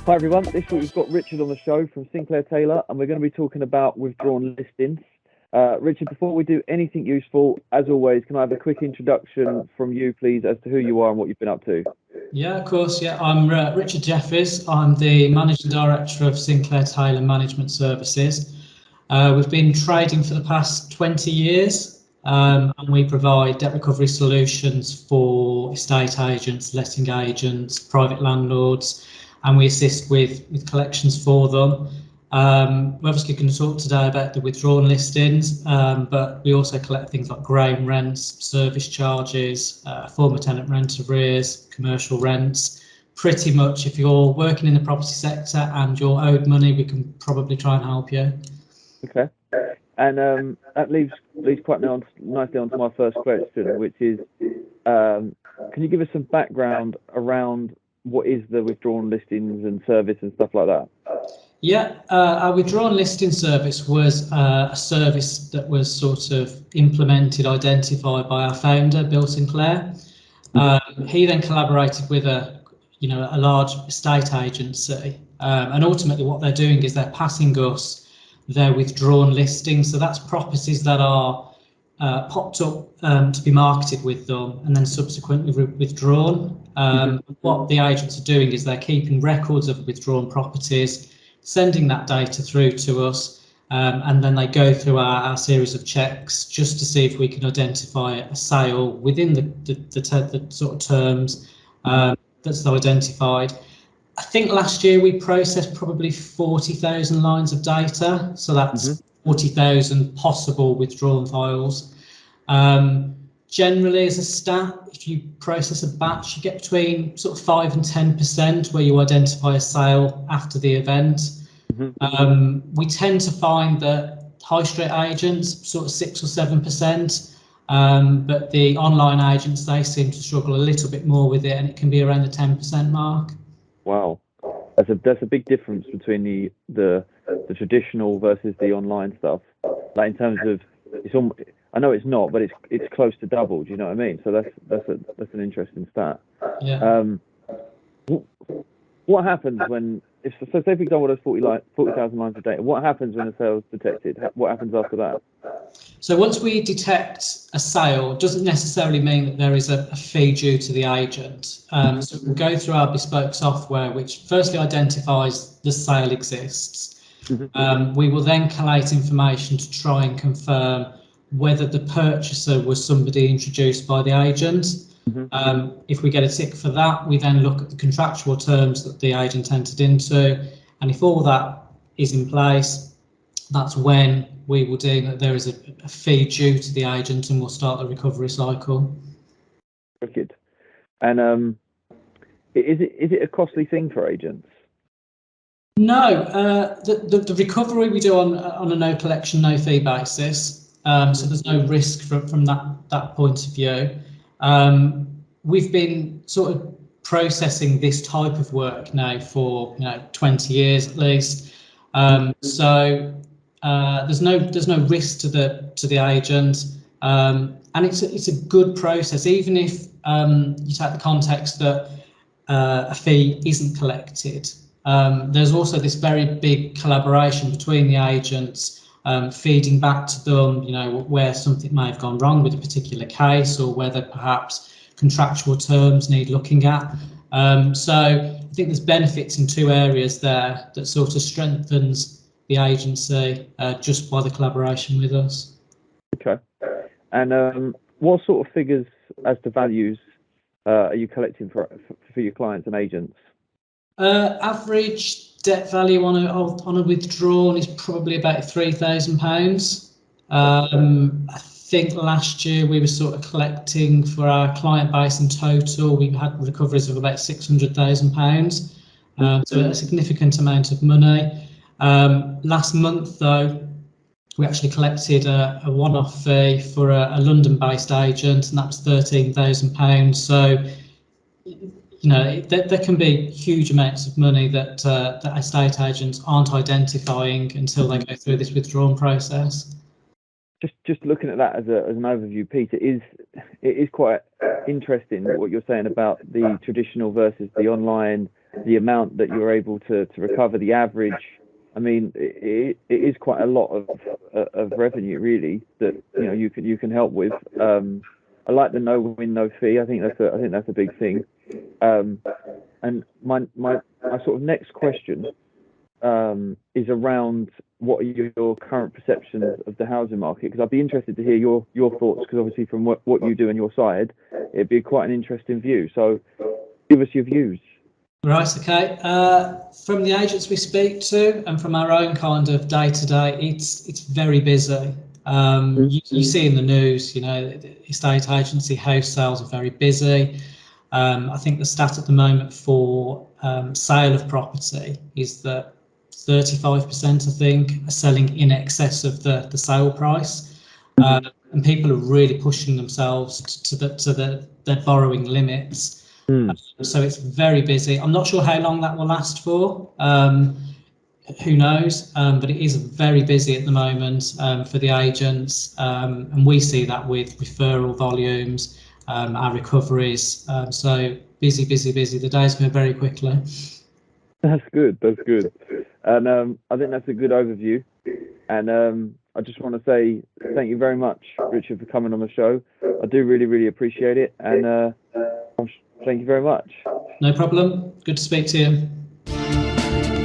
Hi everyone, this week we've got Richard on the show from Sinclair Taylor, and we're going to be talking about withdrawn listings. Richard, before we do anything useful, as always, can I have a quick introduction from you, please, as to who you are and what you've been up to? Yeah, of course. Yeah, I'm Richard Jefferies. I'm the Managing Director of Sinclair Taylor Management Services. We've been trading for the past 20 years, and we provide debt recovery solutions for estate agents, letting agents, private landlords, and we assist with collections for them. We're obviously going to talk today about the withdrawn listings, but we also collect things like ground rents, service charges, former tenant rent arrears, commercial rents. Pretty much, if you're working in the property sector and you're owed money, we can probably try and help you. Okay. And that leads quite nicely onto my first question, which is, can you give us some background around what is the withdrawn listings and service and stuff like that? Yeah, our withdrawn listing service was a service that was sort of implemented, identified by our founder, Bill Sinclair. He then collaborated with a large estate agency, and ultimately what they're doing is they're passing us their withdrawn listings. So that's properties that are popped up to be marketed with them and then subsequently withdrawn. What the agents are doing is they're keeping records of withdrawn properties, sending that data through to us, and then they go through our series of checks just to see if we can identify a sale within the sort of terms that's identified. I think last year we processed probably 40,000 lines of data, so that's 40,000 possible withdrawn files. Generally, as a stat, if you process a batch, you get between sort of 5 and 10% where you identify a sale after the event. We tend to find that high street agents sort of 6 or 7%, but the online agents, they seem to struggle a little bit more with it, and it can be around the 10% mark. Wow, that's a big difference between the traditional versus the online stuff. Like in terms of I know it's not, but it's close to double. Do you know what I mean? So that's an interesting stat. Yeah. What happens when say for example there's 40,000 lines of data? What happens when a sale is detected? What happens after that? So once we detect a sale, it doesn't necessarily mean that there is a fee due to the agent. So we'll go through our bespoke software, which firstly identifies the sale exists. We will then collate information to try and confirm whether the purchaser was somebody introduced by the agent. If we get a tick for that, we then look at the contractual terms that the agent entered into, and if all that is in place, that's when we will deem that there is a fee due to the agent, and we'll start the recovery cycle. Wicked. And is it a costly thing for agents? No, the recovery we do on a no collection, no fee basis. So there's no risk from that point of view. We've been sort of processing this type of work now for 20 years at least. So there's no risk to the agent, and it's a good process. Even if you take the context that a fee isn't collected, there's also this very big collaboration between the agents, feeding back to them, where something may have gone wrong with a particular case, or whether perhaps contractual terms need looking at. So I think there's benefits in two areas there that sort of strengthens the agency just by the collaboration with us. Okay. And what sort of figures as to values are you collecting for your clients and agents? Average debt value on a withdrawn is probably about £3,000. I think last year we were sort of collecting for our client base in total, we had recoveries of about £600,000. So a significant amount of money. Last month though, we actually collected a one-off fee for a London-based agent, and that was £13,000. So there can be huge amounts of money that estate agents aren't identifying until they go through this withdrawn process. Just looking at that as an overview, Peter, it is quite interesting what you're saying about the traditional versus the online, the amount that you're able to recover, the average. I mean, it is quite a lot of revenue really that you can help with. I like the no win no fee. I think that's a big thing. And my sort of next question is around what are your current perceptions of the housing market? Because I'd be interested to hear your thoughts, because obviously from what you do on your side, it'd be quite an interesting view. So give us your views. Right, okay. From the agents we speak to and from our own kind of day to day, it's very busy. You see in the news, the estate agency house sales are very busy. I think the stat at the moment for sale of property is that 35%, I think, are selling in excess of the sale price. And people are really pushing themselves to their borrowing limits. So it's very busy. I'm not sure how long that will last for. Who knows? But it is very busy at the moment for the agents, and we see that with referral volumes, our recoveries. So busy. The days go very quickly. That's good. And I think that's a good overview. And I just want to say thank you very much, Richard, for coming on the show. I do really appreciate it. And thank you very much. No problem. Good to speak to you.